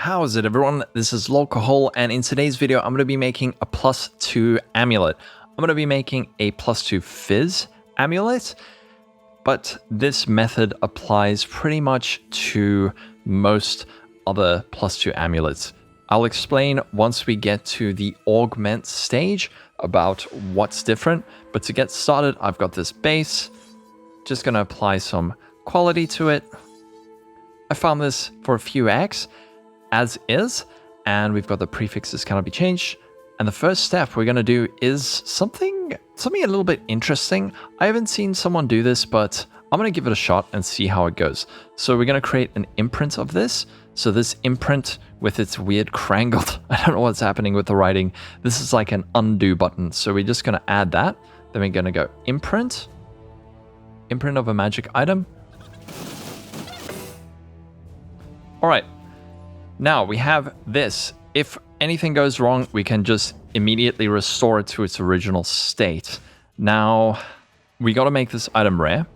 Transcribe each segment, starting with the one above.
How's it, everyone? This is Lolcohol, and in today's video I'm going to be making a +2 amulet. I'm going to be making a +2 Fizz amulet, but this method applies pretty much to most other +2 amulets. I'll explain once we get to the augment stage about what's different, but to get started I've got this base, just going to apply some quality to it. I found this for a few eggs as is, and we've got the prefixes cannot be changed. And the first step we're going to do is something a little bit interesting. I haven't seen someone do this, but I'm going to give it a shot and see how it goes. So we're going to create an imprint of this. So this imprint with its weird crangled, I don't know what's happening with the writing. This is like an undo button. So we're just going to add that. Then we're going to go imprint of a magic item. All right. Now we have this. If anything goes wrong, we can just immediately restore it to its original state. Now, we got to make this item rare.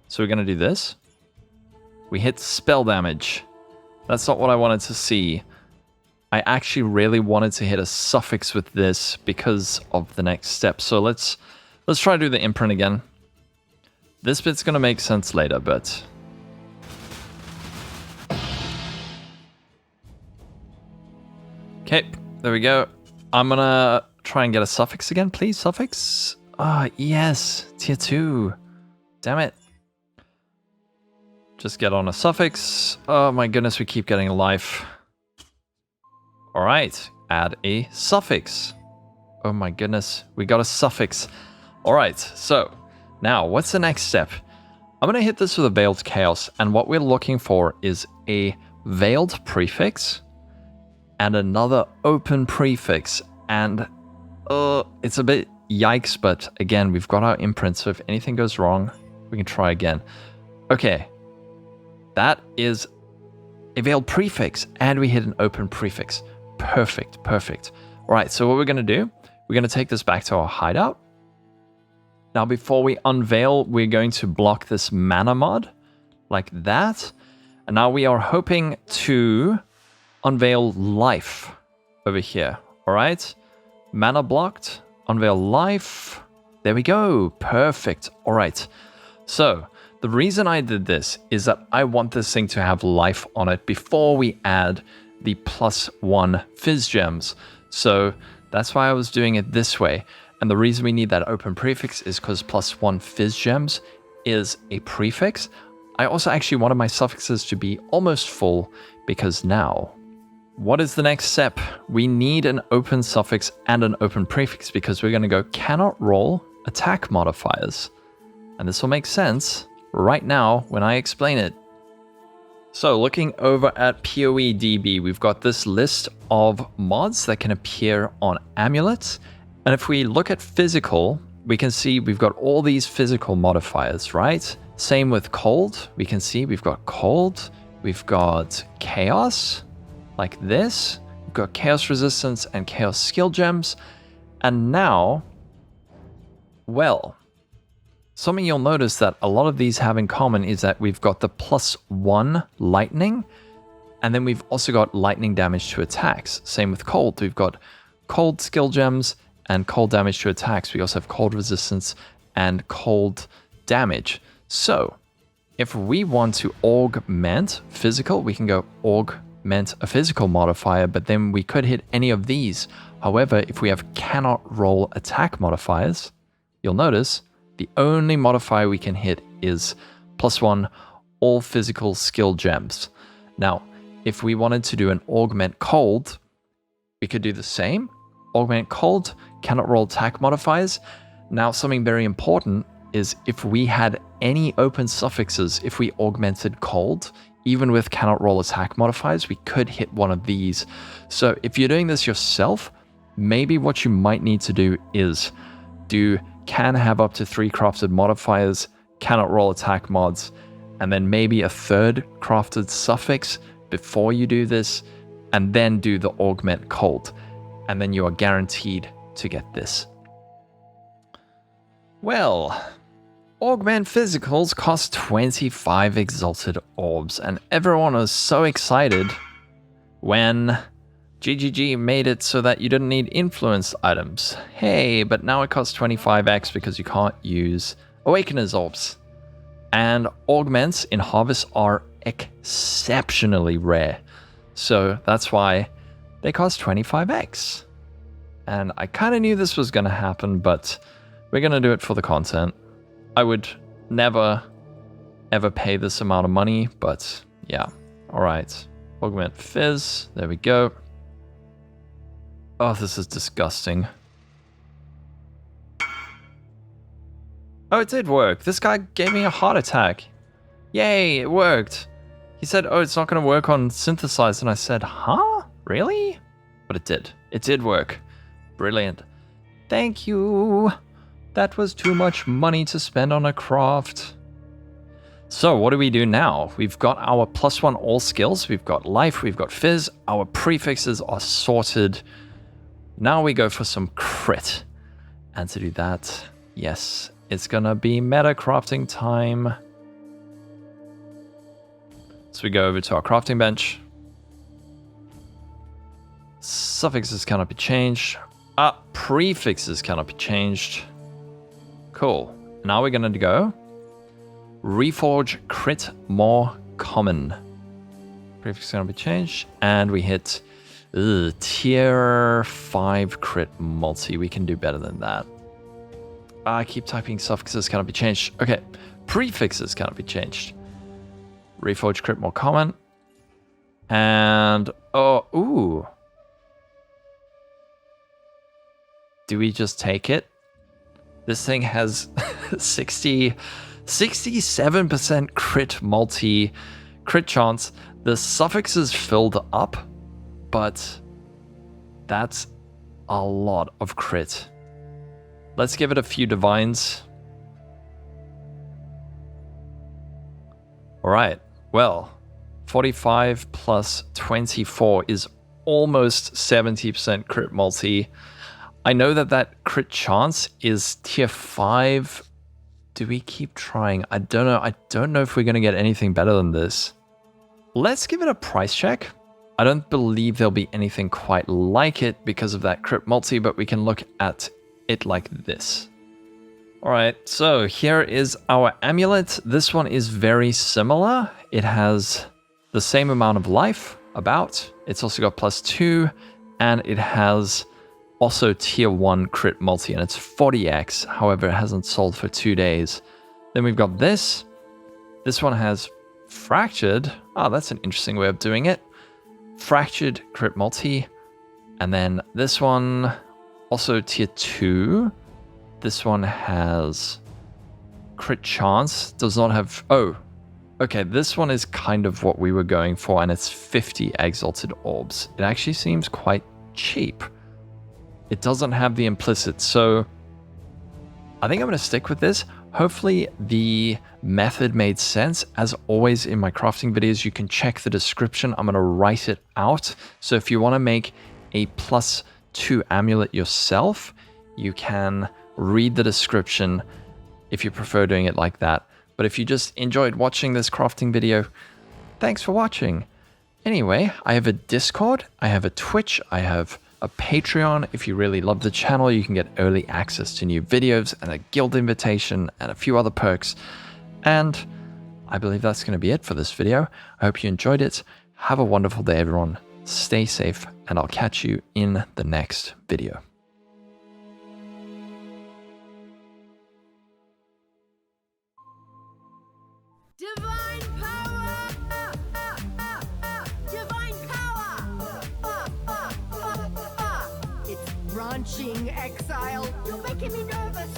So we're going to do this. We hit spell damage. That's not what I wanted to see. I actually really wanted to hit a suffix with this because of the next step. So let's try to do the imprint again. This bit's going to make sense later, but... Okay, there we go. I'm gonna try and get a suffix again, please. Suffix? Ah, yes. Tier 2. Damn it. Just get on a suffix. Oh my goodness, we keep getting a life. Alright, add a suffix. Oh my goodness, we got a suffix. Alright, so now what's the next step? I'm gonna hit this with a Veiled Chaos, and what we're looking for is a Veiled Prefix and another open prefix, and it's a bit yikes, but again, we've got our imprint, so if anything goes wrong, we can try again. Okay, that is a veiled prefix, and we hit an open prefix. Perfect, perfect. All right, so what we're gonna do, we're gonna take this back to our hideout. Now, before we unveil, we're going to block this mana mod, like that, and now we are hoping to unveil life over here. All right, mana blocked, unveil life. There we go. Perfect. All right. So the reason I did this is that I want this thing to have life on it before we add the +1 Fizz gems. So that's why I was doing it this way. And the reason we need that open prefix is because +1 Fizz gems is a prefix. I also actually wanted my suffixes to be almost full because now, what is the next step? We need an open suffix and an open prefix because we're going to go cannot roll attack modifiers. And this will make sense right now when I explain it. So looking over at PoE DB, we've got this list of mods that can appear on amulets. And if we look at physical, we can see we've got all these physical modifiers, right? Same with cold. We can see we've got cold, we've got chaos, like this. We've got chaos resistance and chaos skill gems. And now, well, something you'll notice that a lot of these have in common is that we've got the +1 lightning, and then we've also got lightning damage to attacks. Same with cold. We've got cold skill gems and cold damage to attacks. We also have cold resistance and cold damage. So if we want to augment physical, we can go augment a physical modifier, but then we could hit any of these. However, if we have cannot roll attack modifiers, you'll notice the only modifier we can hit is +1 all physical skill gems. Now, if we wanted to do an augment cold, we could do the same. Augment cold, cannot roll attack modifiers. Now, something very important is if we had any open suffixes, if we augmented cold, even with cannot roll attack modifiers, we could hit one of these. So if you're doing this yourself, maybe what you might need to do is do can have up to 3 crafted modifiers, cannot roll attack mods, and then maybe a third crafted suffix before you do this, and then do the augment cold. And then you are guaranteed to get this. Well, Augment Physicals cost 25 Exalted Orbs, and everyone was so excited when GGG made it so that you didn't need influence items. Hey, but now it costs 25x because you can't use Awakener's orbs. And augments in Harvest are exceptionally rare. So that's why they cost 25x. And I kind of knew this was going to happen, but we're going to do it for the content. I would never, ever pay this amount of money, but yeah. All right. Augment Fizz. There we go. Oh, this is disgusting. Oh, it did work. This guy gave me a heart attack. Yay, it worked. He said, oh, it's not going to work on synthesize. And I said, huh? Really? But it did. It did work. Brilliant. Thank you. That was too much money to spend on a craft. So what do we do now? We've got our +1 all skills. We've got life. We've got fizz. Our prefixes are sorted. Now we go for some crit. And to do that, yes, it's gonna be meta crafting time. So we go over to our crafting bench. Suffixes cannot be changed. Prefixes cannot be changed. Cool. Now we're gonna go Reforge crit more common. Prefix cannot be changed. And we hit tier 5 crit multi. We can do better than that. I keep typing suffixes cannot be changed. Okay, prefixes cannot be changed. Reforge crit more common. And, ooh. Do we just take it? This thing has 67% crit multi, crit chance. The suffixes filled up, but that's a lot of crit. Let's give it a few divines. All right, well, 45 plus 24 is almost 70% crit multi. I know that crit chance is tier 5. Do we keep trying? I don't know. I don't know if we're going to get anything better than this. Let's give it a price check. I don't believe there'll be anything quite like it because of that crit multi, but we can look at it like this. All right, so here is our amulet. This one is very similar. It has the same amount of life, about. It's also got +2, and it has also tier 1 crit multi, and it's 40x. However, it hasn't sold for 2 days. Then we've got this. This one has fractured. That's an interesting way of doing it. Fractured crit multi. And then this one, also tier 2. This one has crit chance. Does not have... Oh, okay. This one is kind of what we were going for, and it's 50 exalted orbs. It actually seems quite cheap. It doesn't have the implicit, so I think I'm going to stick with this. Hopefully the method made sense. As always in my crafting videos, you can check the description. I'm going to write it out. So if you want to make a +2 amulet yourself, you can read the description if you prefer doing it like that. But if you just enjoyed watching this crafting video, thanks for watching. Anyway, I have a Discord, I have a Twitch, I have a Patreon. If you really love the channel, you can get early access to new videos and a guild invitation and a few other perks. And I believe that's going to be it for this video. I hope you enjoyed it. Have a wonderful day, everyone. Stay safe, and I'll catch you in the next video. Divine power! Divine power! It's launching, Exile. You're making me nervous.